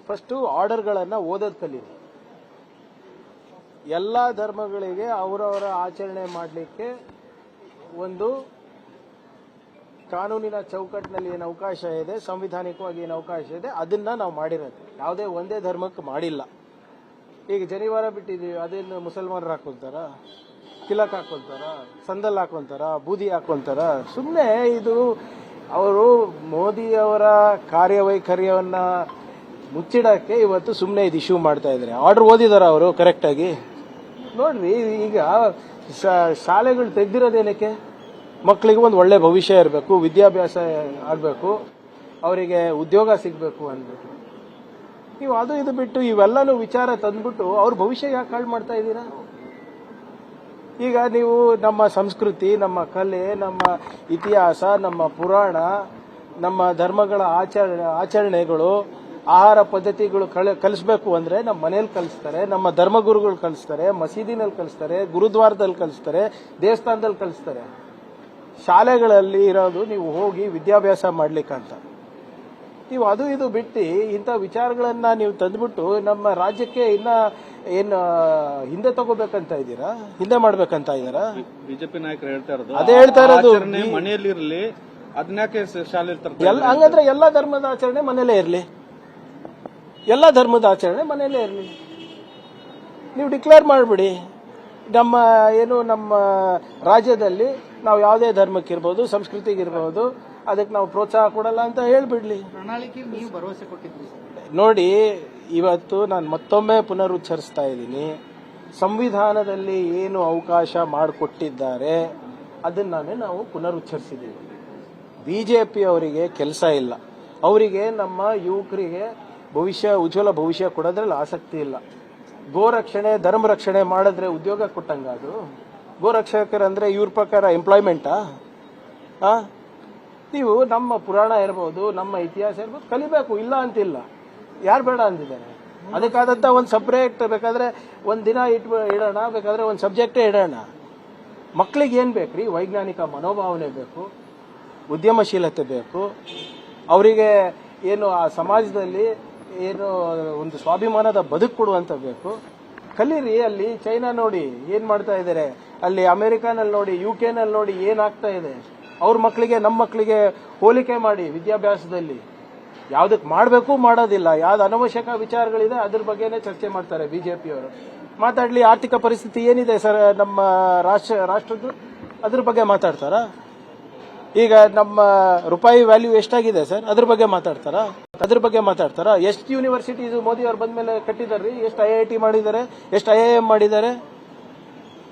First ಆರ್ಡರ್ಗಳನ್ನು ಓದೋದು ಕಲೀರಿ. ಎಲ್ಲ ಧರ್ಮಗಳಿಗೆ ಅವರವರ ಆಚರಣೆ ಮಾಡಲಿಕ್ಕೆ ಒಂದು ಕಾನೂನಿನ ಚೌಕಟ್ಟಿನಲ್ಲಿ ಏನು ಅವಕಾಶ ಇದೆ, ಸಂವಿಧಾನಿಕವಾಗಿ ಏನು ಅವಕಾಶ ಇದೆ, ಅದನ್ನ ನಾವು ಮಾಡಿರೋದು. ಯಾವುದೇ ಒಂದೇ ಧರ್ಮಕ್ಕೆ ಮಾಡಿಲ್ಲ. ಈಗ ಜನಿವಾರ ಬಿಟ್ಟಿದ್ದೀವಿ, ಅದೇನು ಮುಸಲ್ಮಾನರು ಹಾಕೊಂತಾರ, ತಿಲಕ್ ಹಾಕೊಂತಾರ, ಸಂದಲ್ ಹಾಕೊಂತಾರ, ಬೂದಿ ಹಾಕೊಂತಾರ? ಸುಮ್ಮನೆ ಇದು ಅವರು ಮೋದಿಯವರ ಕಾರ್ಯವೈಖರ್ಯವನ್ನ ಮುಚ್ಚಿಡಕ್ಕೆ ಇವತ್ತು ಸುಮ್ಮನೆ ಇದು ಇಶ್ಯೂ ಮಾಡ್ತಾ ಇದ್ದಾರೆ. ಆರ್ಡರ್ ಓದಿದಾರ ಅವರು ಕರೆಕ್ಟಾಗಿ? ನೋಡ್ರಿ, ಈಗ ಶಾಲೆಗಳು ತೆಗ್ದಿರೋದೇನಕ್ಕೆ? ಮಕ್ಕಳಿಗೆ ಒಂದು ಒಳ್ಳೆ ಭವಿಷ್ಯ ಇರಬೇಕು, ವಿದ್ಯಾಭ್ಯಾಸ ಆಗಬೇಕು, ಅವರಿಗೆ ಉದ್ಯೋಗ ಸಿಗಬೇಕು ಅಂದ್ಬಿಟ್ಟು ನೀವು ಅದು ಇದು ಬಿಟ್ಟು ಇವೆಲ್ಲನೂ ವಿಚಾರ ತಂದ್ಬಿಟ್ಟು ಅವ್ರ ಭವಿಷ್ಯ ಯಾಕೆ ಹಾಳು ಮಾಡ್ತಾ ಇದ್ದೀರಾ? ಈಗ ನೀವು ನಮ್ಮ ಸಂಸ್ಕೃತಿ, ನಮ್ಮ ಕಲೆ, ನಮ್ಮ ಇತಿಹಾಸ, ನಮ್ಮ ಪುರಾಣ, ನಮ್ಮ ಧರ್ಮಗಳ ಆಚರಣೆಗಳು, ಆಹಾರ ಪದ್ಧತಿಗಳು ಕಲಿಸ್ಬೇಕು ಅಂದ್ರೆ ನಮ್ಮ ಮನೇಲಿ ಕಲಿಸ್ತಾರೆ, ನಮ್ಮ ಧರ್ಮಗುರುಗಳು ಕಲಿಸ್ತಾರೆ, ಮಸೀದಿನಲ್ಲಿ ಕಲಿಸ್ತಾರೆ, ಗುರುದ್ವಾರದಲ್ಲಿ ಕಲಿಸ್ತಾರೆ, ದೇವಸ್ಥಾನದಲ್ಲಿ ಕಲಿಸ್ತಾರೆ. ಶಾಲೆಗಳಲ್ಲಿ ಇರೋದು ನೀವು ಹೋಗಿ ವಿದ್ಯಾಭ್ಯಾಸ ಮಾಡ್ಲಿಕ್ಕಂತ. ನೀವು ಅದು ಇದು ಬಿಟ್ಟು ಇಂಥ ವಿಚಾರಗಳನ್ನ ನೀವು ತಂದ್ಬಿಟ್ಟು ನಮ್ಮ ರಾಜ್ಯಕ್ಕೆ ಇನ್ನ ಏನು ಹಿಂದೆ ತಗೋಬೇಕಂತ ಇದ್ದೀರಾ, ಹಿಂದೆ ಮಾಡ್ಬೇಕಂತ ಇದ್ದೀರಾ? ಬಿಜೆಪಿ ನಾಯಕರು ಹೇಳ್ತಾ ಇರೋದು ಅದೇ ಹೇಳ್ತಾ ಇರೋದು, ಮನೆಯಲ್ಲಿ ಇರಲಿ, ಅದನ್ಯಾಕೆ ಶಾಲೆ ಹಂಗಂದ್ರೆ ಎಲ್ಲಾ ಧರ್ಮದ ಆಚರಣೆ ಮನೇಲೇ ಇರಲಿ, ಎಲ್ಲಾ ಧರ್ಮದ ಆಚರಣೆ ಮನೇಲೇ ಇರಲಿ. ನೀವು ಡಿಕ್ಲೇರ್ ಮಾಡಿಬಿಡಿ, ನಮ್ಮ ರಾಜ್ಯದಲ್ಲಿ ನಾವು ಯಾವುದೇ ಧರ್ಮಕ್ಕಿರ್ಬೋದು, ಸಂಸ್ಕೃತಿಗಿರ್ಬೋದು, ಅದಕ್ಕೆ ನಾವು ಪ್ರೋತ್ಸಾಹ ಕೊಡಲ್ಲ ಅಂತ ಹೇಳ್ಬಿಡ್ಲಿ. ಪ್ರಣಾಳಿಕೆ ನೀವು ಭರವಸೆ ಕೊಟ್ಟಿದ್ರಿ ನೋಡಿ, ಇವತ್ತು ನಾನು ಮತ್ತೊಮ್ಮೆ ಪುನರುಚ್ಚರಿಸ್ತಾ ಇದ್ದೀನಿ, ಸಂವಿಧಾನದಲ್ಲಿ ಏನು ಅವಕಾಶ ಮಾಡಿಕೊಟ್ಟಿದ್ದಾರೆ ಅದನ್ನೇ ನಾವು ಪುನರುಚ್ಚರಿಸಿದ್ದೀವಿ. ಬಿಜೆಪಿ ಅವರಿಗೆ ಕೆಲಸ ಇಲ್ಲ, ಅವರಿಗೆ ನಮ್ಮ ಯುವಕರಿಗೆ ಉಜ್ವಲ ಭವಿಷ್ಯ ಕೊಡೋದ್ರಲ್ಲಿ ಆಸಕ್ತಿ ಇಲ್ಲ. ಗೋರಕ್ಷಣೆ, ಧರ್ಮ ರಕ್ಷಣೆ ಮಾಡಿದ್ರೆ ಉದ್ಯೋಗ ಕೊಟ್ಟಂಗ ಅದು? ಗೋರಕ್ಷಕರಂದ್ರೆ ಇವ್ರ ಪ್ರಕಾರ ಎಂಪ್ಲಾಯ್ಮೆಂಟಾ? ನೀವು ನಮ್ಮ ಪುರಾಣ ಇರ್ಬೋದು, ನಮ್ಮ ಇತಿಹಾಸ ಇರ್ಬೋದು, ಕಲಿಬೇಕು, ಇಲ್ಲ ಅಂತಿಲ್ಲ. ಯಾರು ಬೇಡ ಅಂತಿದ್ದಾರೆ? ಅದಕ್ಕಾದಂತ ಒಂದು ಸಪ್ರೇಟ್ ಬೇಕಾದ್ರೆ ಒಂದು ದಿನ ಇಡೋಣ, ಬೇಕಾದ್ರೆ ಒಂದು ಸಬ್ಜೆಕ್ಟೇ ಇಡೋಣ. ಮಕ್ಕಳಿಗೆ ಏನ್ ಬೇಕ್ರಿ? ವೈಜ್ಞಾನಿಕ ಮನೋಭಾವನೆ ಬೇಕು, ಉದ್ಯಮಶೀಲತೆ ಬೇಕು, ಅವರಿಗೆ ಏನು ಆ ಸಮಾಜದಲ್ಲಿ ಏನು ಒಂದು ಸ್ವಾಭಿಮಾನದ ಬದುಕು ಕೊಡುವಂತ ಬೇಕು. ಕಲೀರಿ. ಅಲ್ಲಿ ಚೈನಾ ನೋಡಿ ಏನ್ ಮಾಡ್ತಾ ಇದ್ದಾರೆ, ಅಲ್ಲಿ ಅಮೆರಿಕಾನಲ್ಲಿ ನೋಡಿ, ಯುಕೆನಲ್ಲಿ ನೋಡಿ ಏನಾಗ್ತಾ ಇದೆ. ಅವ್ರ ಮಕ್ಕಳಿಗೆ ನಮ್ಮ ಮಕ್ಕಳಿಗೆ ಹೋಲಿಕೆ ಮಾಡಿ ವಿದ್ಯಾಭ್ಯಾಸದಲ್ಲಿ ಯಾವ್ದಕ್ ಮಾಡಬೇಕು, ಮಾಡೋದಿಲ್ಲ, ಯಾವ್ದು ಅನವಶ್ಯಕ ವಿಚಾರಗಳಿದೆ ಅದ್ರ ಬಗ್ಗೆನೇ ಚರ್ಚೆ ಮಾಡ್ತಾರೆ ಬಿಜೆಪಿಯವರು. ಮಾತಾಡ್ಲಿ, ಆರ್ಥಿಕ ಪರಿಸ್ಥಿತಿ ಏನಿದೆ ಸರ್ ನಮ್ಮ ರಾಷ್ಟ್ರದ್ದು, ಅದ್ರ ಬಗ್ಗೆ ಮಾತಾಡ್ತಾರ? ಈಗ ನಮ್ಮ ರೂಪಾಯಿ ವ್ಯಾಲ್ಯೂ ಎಷ್ಟಾಗಿದೆ ಸರ್, ಅದ್ರ ಬಗ್ಗೆ ಮಾತಾಡ್ತಾರ? ಎಷ್ಟು ಯೂನಿವರ್ಸಿಟೀಸ್ ಮೋದಿ ಅವ್ರು ಬಂದ್ಮೇಲೆ ಕಟ್ಟಿದಾರ್ರಿ? ಎಷ್ಟು IIT ಮಾಡಿದ್ದಾರೆ, ಎಷ್ಟು IIM ಮಾಡಿದ್ದಾರೆ?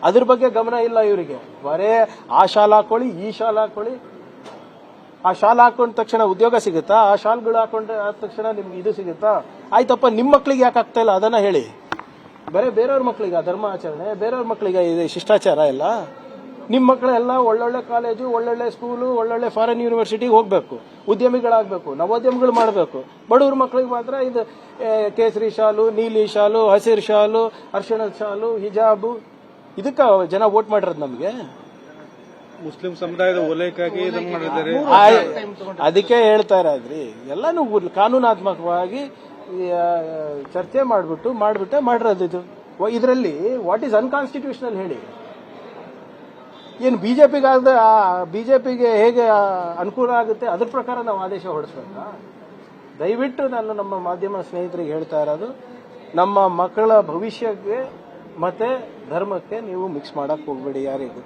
ಅದ್ರ ಬಗ್ಗೆ ಗಮನ ಇಲ್ಲ ಇವರಿಗೆ. ಬರೇ ಆ ಶಾಲೆ ಹಾಕೊಳ್ಳಿ, ಈ ಶಾಲೆ ಹಾಕೊಳ್ಳಿ. ಆ ಶಾಲೆ ಹಾಕೊಂಡ ತಕ್ಷಣ ಉದ್ಯೋಗ ಸಿಗುತ್ತಾ? ಆ ಶಾಲ್ಗಳು ಹಾಕೊಂಡ ತಕ್ಷಣ ನಿಮ್ಗೆ ಇದು ಸಿಗುತ್ತಾ? ಆಯ್ತಪ್ಪ, ನಿಮ್ಮ ಮಕ್ಳಿಗೆ ಯಾಕೆ ಆಗ್ತಾ ಇಲ್ಲ ಅದನ್ನ ಹೇಳಿ. ಬರೇ ಬೇರೆಯವ್ರ ಮಕ್ಳಿಗೆ ಧರ್ಮ ಆಚರಣೆ, ಬೇರೆಯವ್ರ ಮಕ್ಳಿಗೆ ಇದು ಶಿಷ್ಟಾಚಾರ ಎಲ್ಲ. ನಿಮ್ಮ ಮಕ್ಕಳೆಲ್ಲ ಒಳ್ಳೊಳ್ಳೆ ಕಾಲೇಜು, ಒಳ್ಳೊಳ್ಳೆ ಸ್ಕೂಲು, ಒಳ್ಳೊಳ್ಳೆ ಫಾರಿನ್ ಯೂನಿವರ್ಸಿಟಿಗೆ ಹೋಗ್ಬೇಕು, ಉದ್ಯಮಿಗಳಾಗಬೇಕು, ನವೋದ್ಯಮಗಳು ಮಾಡಬೇಕು. ಬಡವ್ರ ಮಕ್ಕಳಿಗೆ ಮಾತ್ರ ಇದು ಕೇಸರಿ ಶಾಲು, ನೀಲಿ ಶಾಲು, ಹಸಿರು ಶಾಲು, ಅರ್ಶಿಣದ ಶಾಲು, ಹಿಜಾಬು, ಇದಕ್ಕ ಜನ ವೋಟ್ ಮಾಡಿರೋದು ನಮಗೆ. ಮುಸ್ಲಿಂ ಸಮುದಾಯದ ಓಲೈಕೆಯಾಗಿ ಇದನ್ನ ಮಾಡಿದ್ದಾರೆ. ಅದಕ್ಕೆ ಹೇಳ್ತಾ ಇರೋದ್ರಿ, ಎಲ್ಲಾನು ಕಾನೂನಾತ್ಮಕವಾಗಿ ಚರ್ಚೆ ಮಾಡ್ಬಿಟ್ಟೆ ಮಾಡಿರೋದು ಇದು. ಇದರಲ್ಲಿ ವಾಟ್ ಈಸ್ ಅನ್ಕಾನ್ಸ್ಟಿಟ್ಯೂಷನಲ್ ಹೇಳಿ? ಏನು ಬಿಜೆಪಿಗೆ ಹೇಗೆ ಅನುಕೂಲ ಆಗುತ್ತೆ ಅದ್ರ ಪ್ರಕಾರ ನಾವು ಆದೇಶ ಹೊರಡಿಸ್ಬೇಕಾ? ದಯವಿಟ್ಟು ನಾನು ನಮ್ಮ ಮಾಧ್ಯಮ ಸ್ನೇಹಿತರಿಗೆ ಹೇಳ್ತಾ ಇರೋದು, ನಮ್ಮ ಮಕ್ಕಳ ಭವಿಷ್ಯಕ್ಕೆ ಮತ್ತೆ ಧರ್ಮಕ್ಕೆ ನೀವು ಮಿಕ್ಸ್ ಮಾಡಕ್ ಹೋಗ್ಬೇಡಿ ಯಾರಿಗೂ.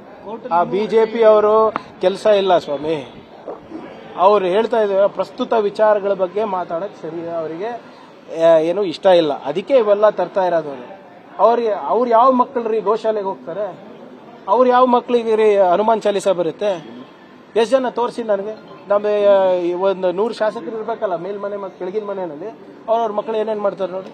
ಆ ಬಿಜೆಪಿ ಅವರು ಕೆಲಸ ಇಲ್ಲ ಸ್ವಾಮಿ. ಅವ್ರು ಹೇಳ್ತಾ ಇದ್ದಾರೆ ಪ್ರಸ್ತುತ ವಿಚಾರಗಳ ಬಗ್ಗೆ ಮಾತಾಡಕ್ ಸರಿ ಅವರಿಗೆ ಏನು ಇಷ್ಟ ಇಲ್ಲ, ಅದಕ್ಕೆ ಇವೆಲ್ಲ ತರ್ತಾ ಇರೋದು. ಅವ್ರು ಯಾವ ಮಕ್ಕಳ್ರಿ ಗೋಶಾಲೆಗೆ ಹೋಗ್ತಾರೆ? ಅವ್ರು ಯಾವ ಮಕ್ಕಳಿಗೆ ರೀ ಹನುಮಾನ್ ಚಾಲೀಸ ಬರುತ್ತೆ? ಎಷ್ಟು ಜನ ತೋರಿಸಿ ನನಗೆ. ನಮ್ಮ ಒಂದು 100 ಶಾಸಕರು ಇರ್ಬೇಕಲ್ಲ ಮೇಲ್ಮನೆ ಮತ್ತು ಕೆಳಗಿನ ಮನೆಯಲ್ಲಿ, ಅವ್ರವ್ರ ಮಕ್ಕಳು ಏನೇನು ಮಾಡ್ತಾರೆ ನೋಡಿ.